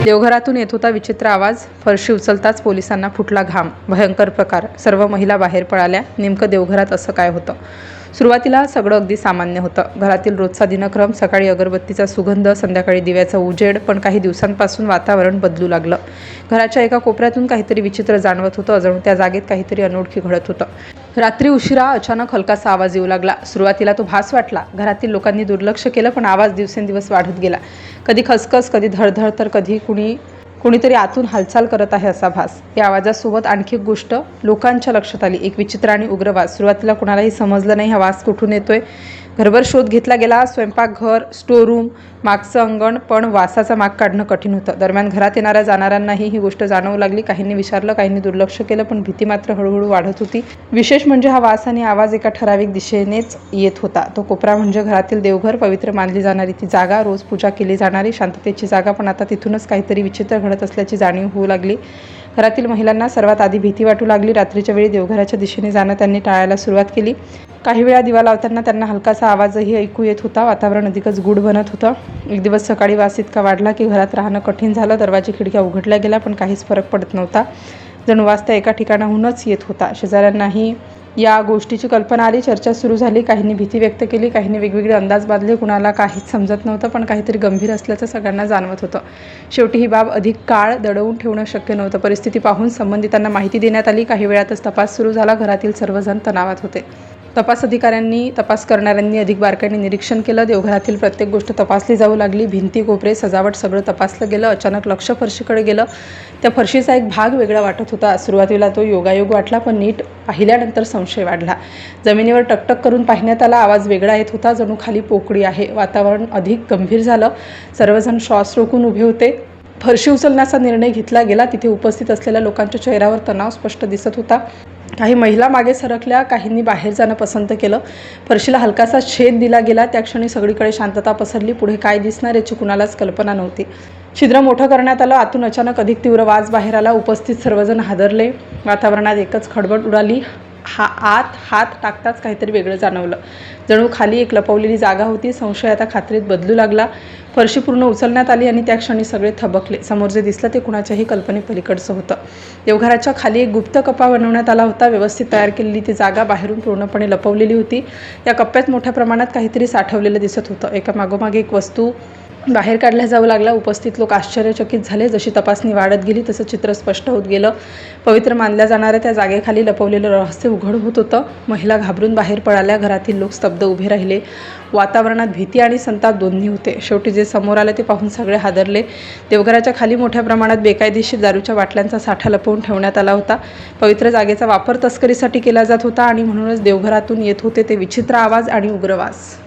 देवघरातून येत होता विचित्र आवाज. फरशी उचलताच पोलिसांना फुटला घाम. भयंकर प्रकार. सर्व महिला बाहेर पळाल्या. नेमकं देवघरात असं काय होतं? सुरुवातीला सगळं अगदी सामान्य होतं. घरातील रोजचा दिनक्रम, सकाळी अगरबत्तीचा सुगंध, संध्याकाळी दिव्याचा उजेड. पण काही दिवसांपासून वातावरण बदलू लागलं. घराच्या एका कोपऱ्यातून काहीतरी विचित्र जाणवत होतं. जणू त्या जागेत काहीतरी अनोळखी घडत होतं. रात्री उशिरा अचानक हलकासा आवाज येऊ लागला. सुरुवातीला तो भास वाटला. घरातील लोकांनी दुर्लक्ष केलं, पण आवाज दिवसेंदिवस वाढत गेला. कधी खसखस, कधी धडधड, तर कधी कुणीतरी आतून हालचाल करत आहे असा भास. या आवाजासोबत आणखी एक गोष्ट लोकांच्या लक्षात आली. एक विचित्र आणि उग्र आवाज. सुरुवातीला कुणालाही समजलं नाही हा आवाज कुठून येतोय. घरभर शोध घेतला गेला. स्वयंपाकघर, स्टोरूम, मागचं अंगण, पण वासाचा माग काढणं कठीण होतं. दरम्यान घरात येणाऱ्या जाणाऱ्यांनाही ही गोष्ट जाणवू लागली. काहींनी विचारलं, काहींनी दुर्लक्ष केलं, पण भीती मात्र हळूहळू वाढत होती. विशेष म्हणजे हा वास आणि आवाज एका ठराविक दिशेनेच येत होता. तो कोपरा म्हणजे घरातील देवघर, पवित्र मानली जाणारी ती जागा, रोज पूजा केली जाणारी शांततेची जागा. पण आता तिथूनच काहीतरी विचित्र घडत असल्याची जाणीव होऊ लागली. घरातील महिलांना सर्वात आधी भीती वाटू लागली. रात्रीच्या वेळी देवघराच्या दिशेने जाणं त्यांनी टाळायला सुरुवात केली. काही वेळा दिवा लावताना त्यांना हलकासा आवाजही ऐकू येत होता. वातावरण अधिकच गूढ बनत होतं. एक दिवस सकाळी वास इतका वाढला की घरात राहणं कठीण झालं. दरवाजे खिडक्या उघडल्या गेल्या, पण काहीच फरक पडत नव्हता. जणू वास त्या एका ठिकाणाहूनच येत होता. शेजाऱ्यांनाही या गोष्टीची कल्पना आली. चर्चा सुरू झाली. काहींनी भीती व्यक्त केली, काहींनी वेगवेगळे अंदाज बांधले. कुणाला काहीच समजत नव्हतं, पण काहीतरी गंभीर असल्याचं सगळ्यांना जाणवत होतं. शेवटी ही बाब अधिक काळ दडवून ठेवणं शक्य नव्हतं. परिस्थिती पाहून संबंधितांना माहिती देण्यात आली. काही वेळातच तपास सुरू झाला. घरातील सर्वजण तणावात होते. तपास करणाऱ्यांनी अधिक बारकाईने निरीक्षण केलं. देवघरातील प्रत्येक गोष्ट तपासली जाऊ लागली. भिंती, कोपरे, सजावट सगळं तपासलं गेलं. अचानक लक्ष फरशीकडे गेलं. त्या फरशीचा एक भाग वेगळा वाटत होता. सुरुवातीला तो योगायोग वाटला, पण नीट पाहिल्यानंतर संशय वाढला. जमिनीवर टकटक करून पाहण्यात आला. आवाज वेगळा येत होता, जणू खाली पोकळी आहे. वातावरण अधिक गंभीर झालं. सर्वजण श्वास रोखून उभे होते. फरशी उचलण्याचा निर्णय घेतला गेला. तिथे उपस्थित असलेल्या लोकांच्या चेहऱ्यावर तणाव स्पष्ट दिसत होता. काही महिला मागे सरकल्या, काहींनी बाहेर जाणं पसंत केलं. फरशीला हलकासा छेद दिला गेला. त्या क्षणी सगळीकडे शांतता पसरली. पुढे काय दिसणार याची कुणालाच कल्पना नव्हती. छिद्र मोठं करण्यात आलं. आतून अचानक अधिक तीव्र वास बाहेर आला. उपस्थित सर्वजण हादरले. वातावरणात एकच खळबळ उडाली. आत हात टाकताच काहीतरी वेगळं जाणवलं. जणू खाली एक लपवलेली जागा होती. संशय आता खात्रीत बदलू लागला. फरशी पूर्ण उचलण्यात आली आणि त्या क्षणी सगळे थबकले. समोर जे दिसलं ते कुणाच्याही कल्पनेपलीकडचं होतं. देवघराच्या खाली एक गुप्त कप्पा बनवण्यात आला होता. व्यवस्थित तयार केलेली ती जागा बाहेरून पूर्णपणे लपवलेली होती. या कप्प्यात मोठ्या प्रमाणात काहीतरी साठवलेलं दिसत होतं. एका मागोमाग एक वस्तू बाहेर काढल्या जाऊ लागला. उपस्थित लोक आश्चर्यचकित झाले. जशी तपासणी वाढत गेली तसं चित्र स्पष्ट होत गेलं. पवित्र मानल्या जाणाऱ्या त्या जागेखाली लपवलेलं रहस्य उघड होत होतं. महिला घाबरून बाहेर पळाल्या. घरातील लोक स्तब्ध उभे राहिले. वातावरणात भीती आणि संताप दोन्ही होते. शेवटी जे समोर आले ते पाहून सगळे हादरले. देवघराच्या खाली मोठ्या प्रमाणात बेकायदेशीर दारूच्या बाटल्यांचा साठा लपवून ठेवण्यात आला होता. पवित्र जागेचा वापर तस्करीसाठी केला जात होता आणि म्हणूनच देवघरातून येत होते ते विचित्र आवाज आणि उग्र वास.